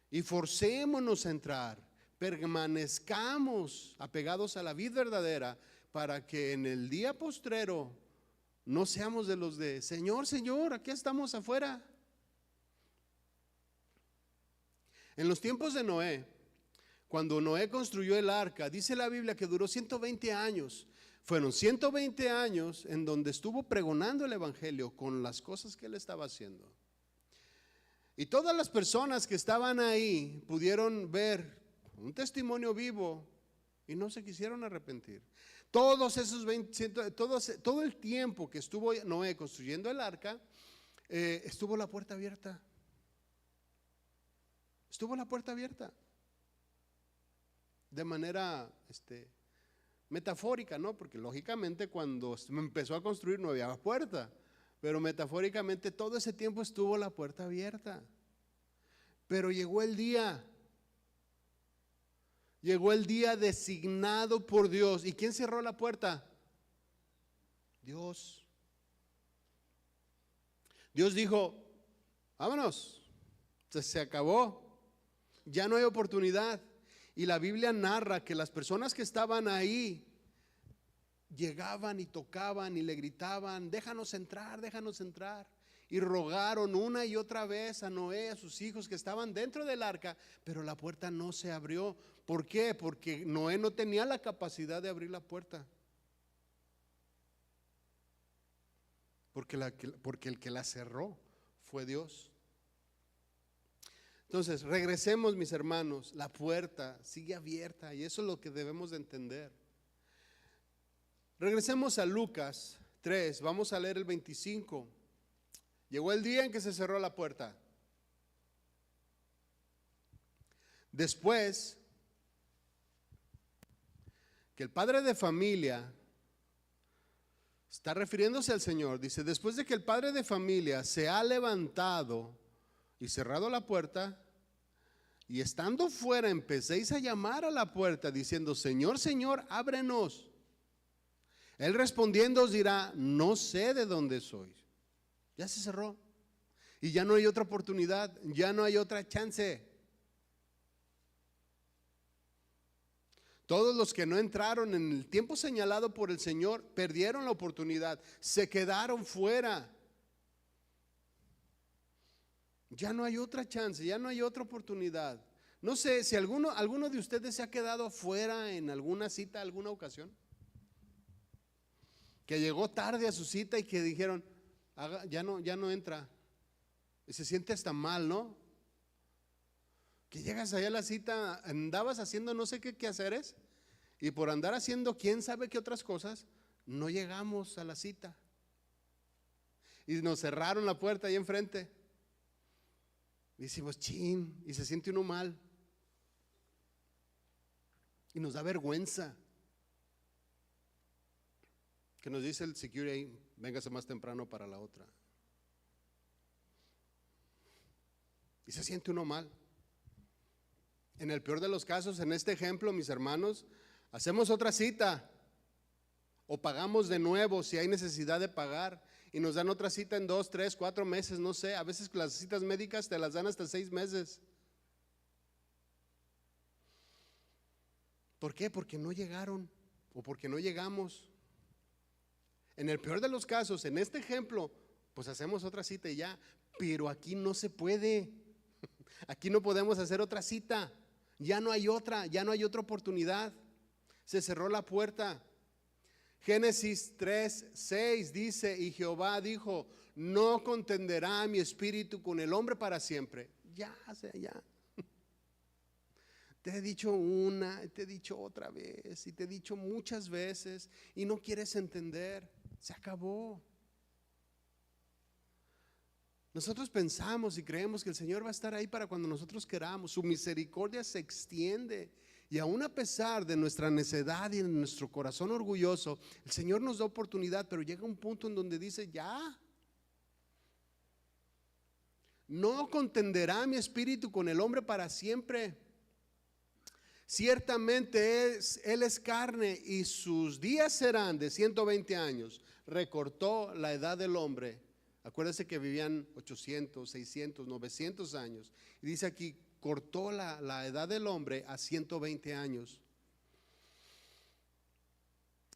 y forcémonos a entrar, permanezcamos apegados a la vida verdadera, para que en el día postrero no seamos de los de Señor, Señor, aquí estamos afuera. En los tiempos de Noé, cuando Noé construyó el arca, dice la Biblia que duró 120 años. Fueron 120 años en donde estuvo pregonando el evangelio con las cosas que él estaba haciendo. Y todas las personas que estaban ahí pudieron ver un testimonio vivo y no se quisieron arrepentir. Todos esos todo el tiempo que estuvo Noé construyendo el arca, estuvo la puerta abierta. Estuvo la puerta abierta. De manera metafórica, ¿no? Porque lógicamente cuando empezó a construir no había puerta, pero metafóricamente todo ese tiempo estuvo la puerta abierta. Pero llegó el día designado por Dios. ¿Y quién cerró la puerta? Dios. Dios dijo, vámonos, se acabó, ya no hay oportunidad. Y la Biblia narra que las personas que estaban ahí llegaban y tocaban y le gritaban, déjanos entrar, déjanos entrar. Y rogaron una y otra vez a Noé, a sus hijos que estaban dentro del arca, pero la puerta no se abrió. ¿Por qué? Porque Noé no tenía la capacidad de abrir la puerta. Porque el que la cerró fue Dios. Entonces, regresemos, mis hermanos, la puerta sigue abierta y eso es lo que debemos de entender. Regresemos a Lucas 3, vamos a leer el 25. Llegó el día en que se cerró la puerta. Después que el padre de familia está refiriéndose al Señor, dice, después de que el padre de familia se ha levantado y cerrado la puerta, y estando fuera empecéis a llamar a la puerta diciendo, Señor, Señor, ábrenos. Él respondiendo os dirá, no sé de dónde sois. Ya se cerró y ya no hay otra oportunidad, ya no hay otra chance. Todos los que no entraron en el tiempo señalado por el Señor perdieron la oportunidad, se quedaron fuera. Ya no hay otra chance, ya no hay otra oportunidad. No sé si alguno de ustedes se ha quedado fuera en alguna cita, alguna ocasión. Que llegó tarde a su cita y que dijeron, ya no entra. Y se siente hasta mal, ¿no? Que llegas allá a la cita, andabas haciendo no sé qué quehaceres y por andar haciendo quién sabe qué otras cosas, no llegamos a la cita. Y nos cerraron la puerta ahí enfrente. Y decimos, chin, y se siente uno mal. Y nos da vergüenza. Que nos dice el security, véngase más temprano para la otra. Y se siente uno mal. En el peor de los casos, en este ejemplo, mis hermanos, hacemos otra cita o pagamos de nuevo si hay necesidad de pagar y nos dan otra cita en 2, 3, 4 meses, no sé. A veces las citas médicas te las dan hasta 6 meses. ¿Por qué? Porque no llegaron o porque no llegamos. En el peor de los casos, en este ejemplo, pues hacemos otra cita y ya, pero aquí no se puede. Aquí no podemos hacer otra cita. Ya no hay otra oportunidad. Se cerró la puerta. Génesis 3:6 dice, y Jehová dijo, no contenderá mi espíritu con el hombre para siempre. Ya. Te he dicho una, te he dicho otra vez, y te he dicho muchas veces, y no quieres entender. Se acabó. Nosotros pensamos y creemos que el Señor va a estar ahí para cuando nosotros queramos. Su misericordia se extiende. Y aún a pesar de nuestra necedad y de nuestro corazón orgulloso, el Señor nos da oportunidad, pero llega un punto en donde dice, ya. No contenderá mi espíritu con el hombre para siempre. Ciertamente Él es carne y sus días serán de 120 años. Recortó la edad del hombre. Acuérdense que vivían 800, 600, 900 años. Y dice aquí, cortó la edad del hombre a 120 años.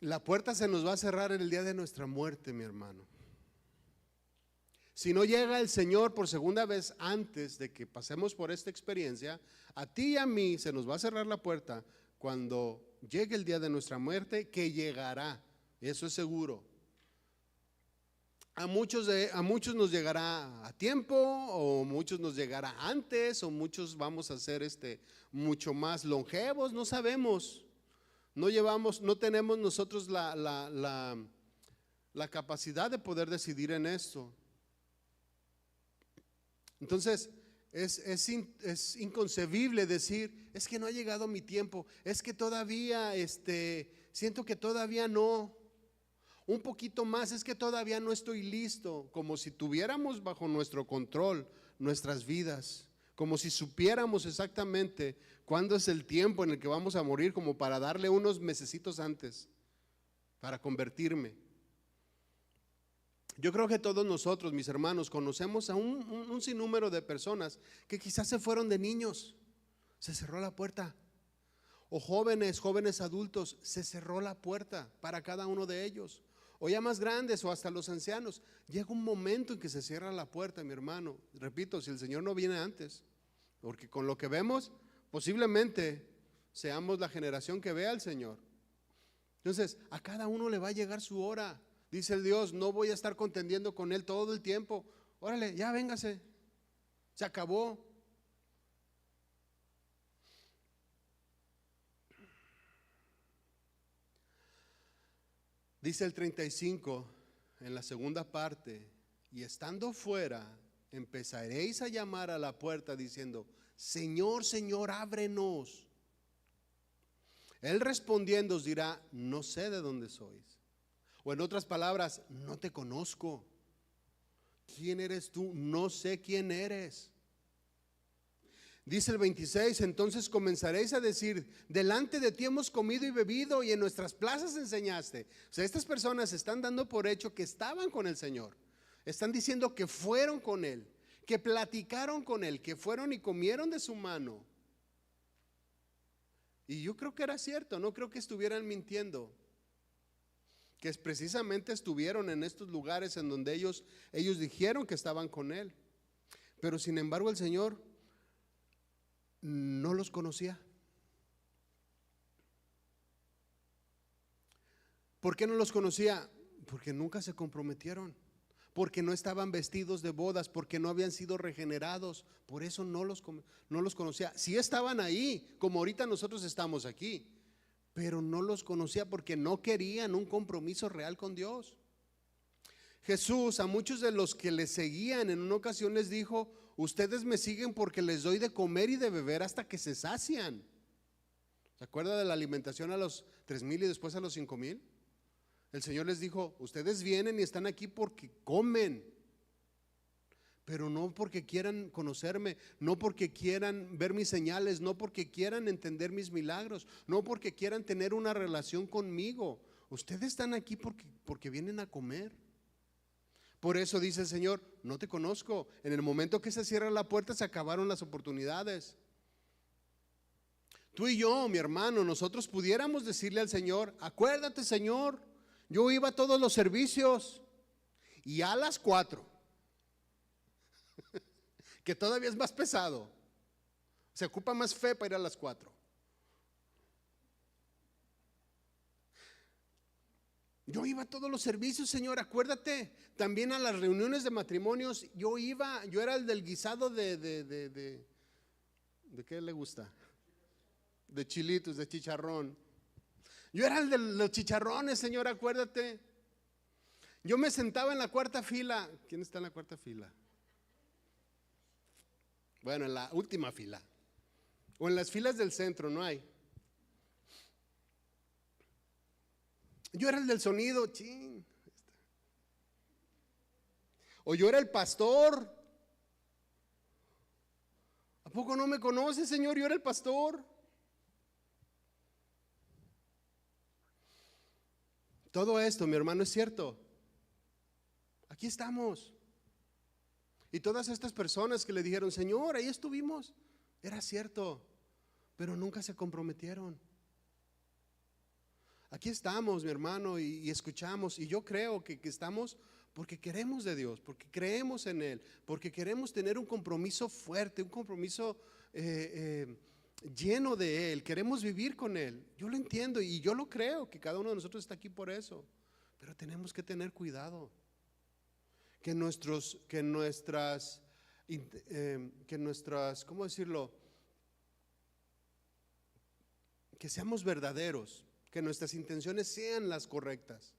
La puerta se nos va a cerrar en el día de nuestra muerte, mi hermano. Si no llega el Señor por segunda vez antes de que pasemos por esta experiencia, a ti y a mí se nos va a cerrar la puerta cuando llegue el día de nuestra muerte, que llegará, eso es seguro. A muchos nos llegará a tiempo, o muchos nos llegará antes, o muchos vamos a ser mucho más longevos, no sabemos. No tenemos nosotros la capacidad de poder decidir en esto. Entonces, es inconcebible decir, es que no ha llegado mi tiempo, es que todavía, siento que todavía no. Un poquito más, es que todavía no estoy listo, como si tuviéramos bajo nuestro control nuestras vidas, como si supiéramos exactamente cuándo es el tiempo en el que vamos a morir, como para darle unos mesecitos antes, para convertirme. Yo creo que todos nosotros, mis hermanos, conocemos a un sinnúmero de personas que quizás se fueron de niños, se cerró la puerta, o jóvenes adultos, se cerró la puerta para cada uno de ellos. O ya más grandes o hasta los ancianos, llega un momento en que se cierra la puerta, mi hermano. Repito, si el Señor no viene antes, porque con lo que vemos, posiblemente seamos la generación que vea al Señor. Entonces, a cada uno le va a llegar su hora. Dice el Dios, no voy a estar contendiendo con él todo el tiempo. Órale, ya véngase, se acabó. Dice el 35 en la segunda parte, y estando fuera empezaréis a llamar a la puerta diciendo, Señor, Señor, ábrenos. Él respondiendo os dirá, no sé de dónde sois. O en otras palabras, no te conozco. ¿Quién eres tú? No sé quién eres. Dice el 26, entonces comenzaréis a decir, delante de ti hemos comido y bebido y en nuestras plazas enseñaste. O sea, estas personas están dando por hecho que estaban con el Señor. Están diciendo que fueron con Él, que platicaron con Él, que fueron y comieron de su mano. Y yo creo que era cierto, no creo que estuvieran mintiendo. Que precisamente estuvieron en estos lugares en donde ellos dijeron que estaban con Él. Pero sin embargo el Señor no los conocía. ¿Por qué no los conocía? Porque nunca se comprometieron, porque no estaban vestidos de bodas, porque no habían sido regenerados. Por eso no los conocía. Sí estaban ahí, como ahorita nosotros estamos aquí, pero no los conocía porque no querían un compromiso real con Dios. Jesús a muchos de los que le seguían en una ocasión les dijo, ustedes me siguen porque les doy de comer y de beber hasta que se sacian. ¿Se acuerda de la alimentación a los 3,000 y después a los 5,000? El Señor les dijo, ustedes vienen y están aquí porque comen, pero no porque quieran conocerme, no porque quieran ver mis señales, no porque quieran entender mis milagros, no porque quieran tener una relación conmigo. Ustedes están aquí porque vienen a comer. Por eso dice el Señor, no te conozco. En el momento que se cierra la puerta se acabaron las oportunidades. Tú y yo, mi hermano, nosotros pudiéramos decirle al Señor, acuérdate, Señor, yo iba a todos los servicios y a las 4, que todavía es más pesado. Se ocupa más fe para ir a las 4. Yo iba a todos los servicios, Señor, acuérdate. También a las reuniones de matrimonios yo iba, yo era el del guisado ¿de qué le gusta? De chilitos, de chicharrón. Yo era el de los chicharrones, Señor, acuérdate. Yo me sentaba en la cuarta fila. ¿Quién está en la cuarta fila? Bueno, en la última fila. O en las filas del centro, no hay. Yo era el del sonido, ching. O yo era el pastor. ¿A poco no me conoce, Señor? Yo era el pastor. Todo esto, mi hermano, es cierto. Aquí estamos. Y todas estas personas que le dijeron, Señor, ahí estuvimos, era cierto, pero nunca se comprometieron. Aquí estamos, mi hermano, y escuchamos. Y yo creo que estamos porque queremos de Dios, porque creemos en Él, porque queremos tener un compromiso fuerte, un compromiso lleno de Él. Queremos vivir con Él. Yo lo entiendo y yo lo creo, que cada uno de nosotros está aquí por eso. Pero tenemos que tener cuidado. Que nuestras, ¿cómo decirlo? Que seamos verdaderos, que nuestras intenciones sean las correctas.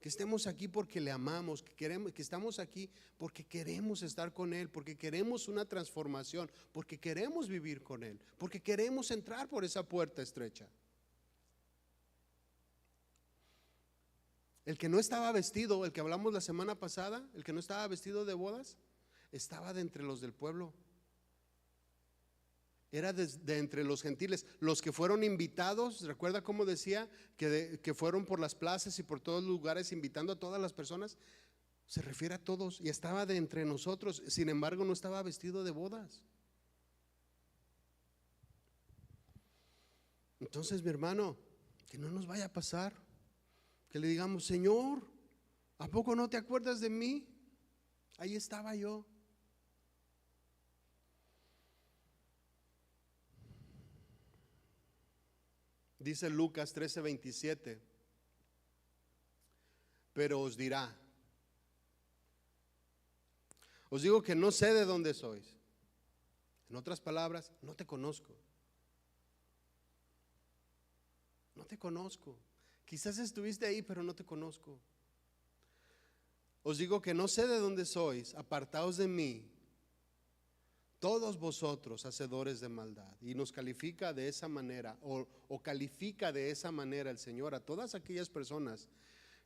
Que estemos aquí porque le amamos, que estamos aquí porque queremos estar con Él, porque queremos una transformación, porque queremos vivir con Él, porque queremos entrar por esa puerta estrecha. El que no estaba vestido, el que hablamos la semana pasada, el que no estaba vestido de bodas, estaba de entre los del pueblo. Era de entre los gentiles, los que fueron invitados. ¿Recuerda cómo decía que fueron por las plazas y por todos los lugares invitando a todas las personas? Se refiere a todos y estaba de entre nosotros. Sin embargo, no estaba vestido de bodas. Entonces, mi hermano, que no nos vaya a pasar que le digamos, Señor, ¿a poco no te acuerdas de mí? Ahí estaba yo. Dice Lucas 13:27, pero os dirá, os digo que no sé de dónde sois. En otras palabras, no te conozco. No te conozco. Quizás estuviste ahí, pero no te conozco. Os digo que no sé de dónde sois, apartaos de mí, todos vosotros hacedores de maldad. Y nos califica de esa manera, o califica de esa manera el Señor a todas aquellas personas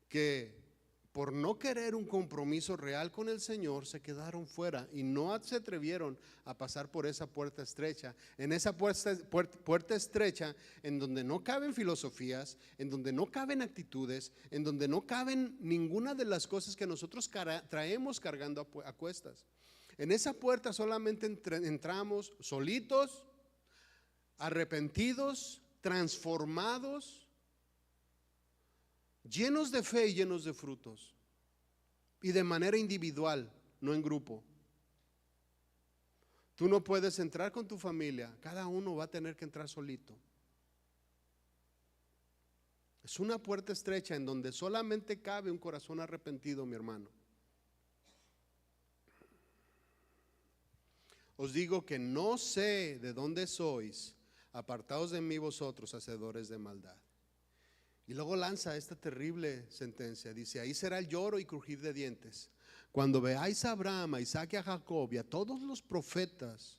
que por no querer un compromiso real con el Señor se quedaron fuera y no se atrevieron a pasar por esa puerta estrecha. En esa puerta estrecha, en donde no caben filosofías, en donde no caben actitudes, en donde no caben ninguna de las cosas que nosotros traemos cargando a cuestas. En esa puerta solamente entramos solitos, arrepentidos, transformados, llenos de fe y llenos de frutos, y de manera individual, no en grupo. Tú no puedes entrar con tu familia, cada uno va a tener que entrar solito. Es una puerta estrecha en donde solamente cabe un corazón arrepentido, mi hermano. Os digo que no sé de dónde sois, apartaos de mí vosotros, hacedores de maldad. Y luego lanza esta terrible sentencia, dice: ahí será el lloro y crujir de dientes, cuando veáis a Abraham, a Isaac y a Jacob y a todos los profetas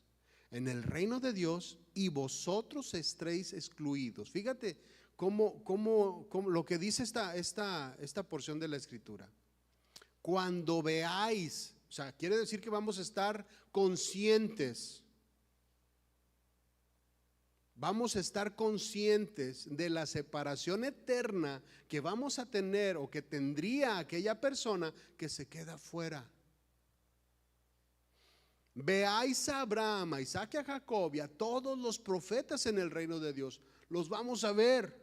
en el reino de Dios, y vosotros estaréis excluidos. Fíjate cómo lo que dice esta porción de la Escritura. Cuando veáis, o sea, quiere decir que vamos a estar conscientes. Vamos a estar conscientes de la separación eterna que vamos a tener o que tendría aquella persona que se queda fuera. Veáis a Abraham, a Isaac y a Jacob y a todos los profetas en el reino de Dios. Los vamos a ver.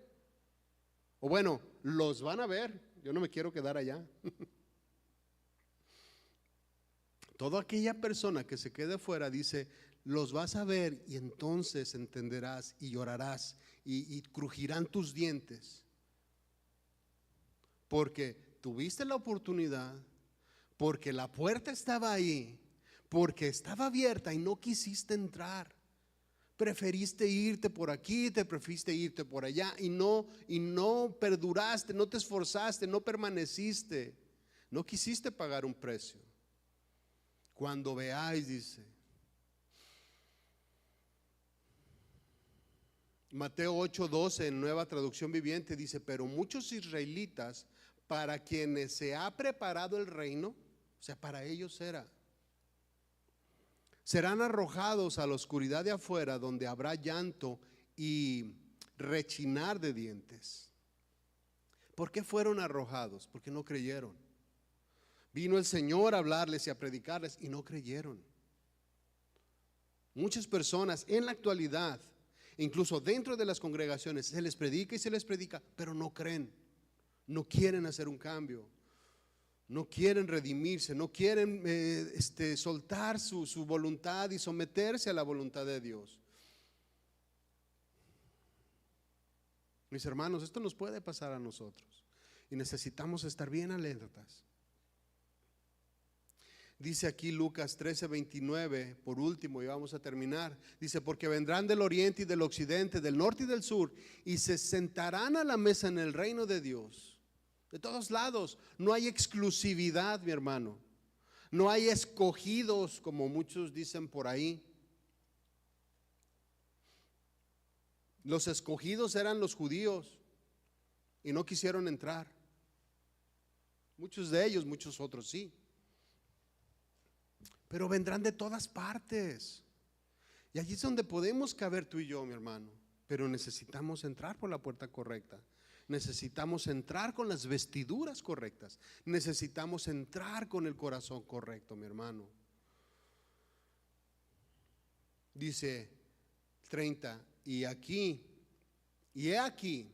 O bueno, los van a ver. Yo no me quiero quedar allá. Toda aquella persona que se quede fuera, dice, los vas a ver y entonces entenderás y llorarás y crujirán tus dientes. Porque tuviste la oportunidad, porque la puerta estaba ahí, porque estaba abierta y no quisiste entrar. Preferiste irte por aquí, te preferiste irte por allá y no perduraste, no te esforzaste, no permaneciste, no quisiste pagar un precio. Cuando veáis, dice Mateo 8:12 en Nueva Traducción Viviente, dice: pero muchos israelitas, para quienes se ha preparado el reino, o sea, para ellos serán arrojados a la oscuridad de afuera, donde habrá llanto y rechinar de dientes. ¿Por qué fueron arrojados? Porque no creyeron. Vino el Señor a hablarles y a predicarles y no creyeron. Muchas personas en la actualidad, incluso dentro de las congregaciones, se les predica y se les predica, pero no creen, no quieren hacer un cambio, no quieren redimirse, no quieren soltar su voluntad y someterse a la voluntad de Dios. Mis hermanos, esto nos puede pasar a nosotros y necesitamos estar bien alertas. Dice aquí Lucas 13:29, por último, y vamos a terminar. Dice: porque vendrán del oriente y del occidente, del norte y del sur, y se sentarán a la mesa en el reino de Dios. De todos lados, no hay exclusividad, mi hermano. No hay escogidos, como muchos dicen por ahí. Los escogidos eran los judíos y no quisieron entrar. Muchos de ellos, muchos otros sí. Pero vendrán de todas partes. Y allí es donde podemos caber tú y yo, mi hermano. Pero necesitamos entrar por la puerta correcta. Necesitamos entrar con las vestiduras correctas. Necesitamos entrar con el corazón correcto, mi hermano. Dice 30, y he aquí,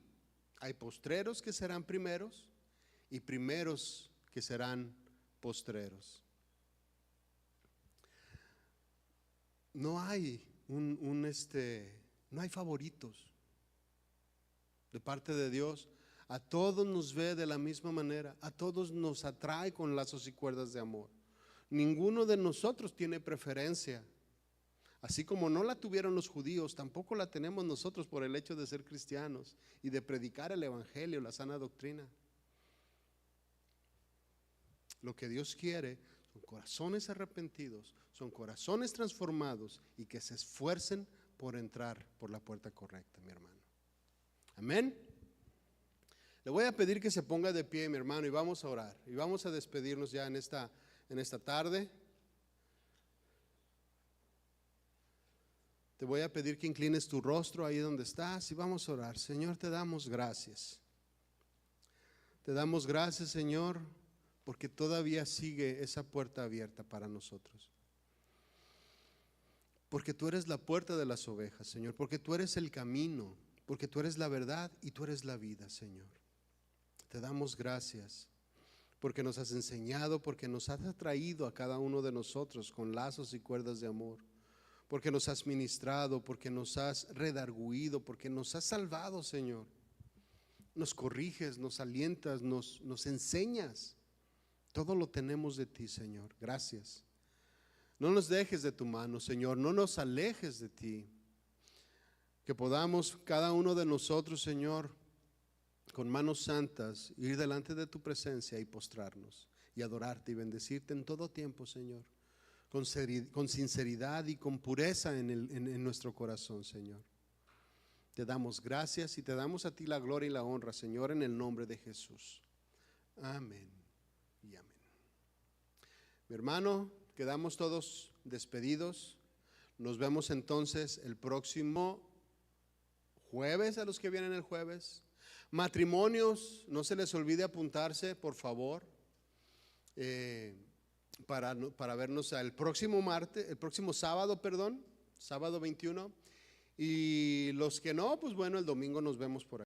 hay postreros que serán primeros y primeros que serán postreros. No hay no hay favoritos de parte de Dios. A todos nos ve de la misma manera, a todos nos atrae con lazos y cuerdas de amor. Ninguno de nosotros tiene preferencia. Así como no la tuvieron los judíos, tampoco la tenemos nosotros por el hecho de ser cristianos y de predicar el evangelio, la sana doctrina. Lo que Dios quiere Son corazones arrepentidos, son corazones transformados y que se esfuercen por entrar por la puerta correcta, mi hermano. Amén. Le voy a pedir que se ponga de pie, mi hermano, y vamos a orar. Y vamos a despedirnos ya en esta tarde. Te voy a pedir que inclines tu rostro ahí donde estás y vamos a orar. Señor, te damos gracias. Te damos gracias, Señor, porque todavía sigue esa puerta abierta para nosotros. Porque tú eres la puerta de las ovejas, Señor. Porque tú eres el camino. Porque tú eres la verdad y tú eres la vida, Señor. Te damos gracias porque nos has enseñado, porque nos has atraído a cada uno de nosotros con lazos y cuerdas de amor. Porque nos has ministrado, porque nos has redarguido, porque nos has salvado, Señor. Nos corriges, nos alientas, nos enseñas. Todo lo tenemos de ti, Señor. Gracias. No nos dejes de tu mano, Señor. No nos alejes de ti. Que podamos cada uno de nosotros, Señor, con manos santas, ir delante de tu presencia y postrarnos y adorarte y bendecirte en todo tiempo, Señor. Con sinceridad y con pureza en nuestro corazón, Señor. Te damos gracias y te damos a ti la gloria y la honra, Señor, en el nombre de Jesús. Amén y amén. Mi hermano, quedamos todos despedidos. Nos vemos entonces el próximo jueves, a los que vienen el jueves. Matrimonios, no se les olvide apuntarse, por favor. Para vernos el próximo sábado, sábado 21, y los que no, pues bueno, el domingo nos vemos por ahí.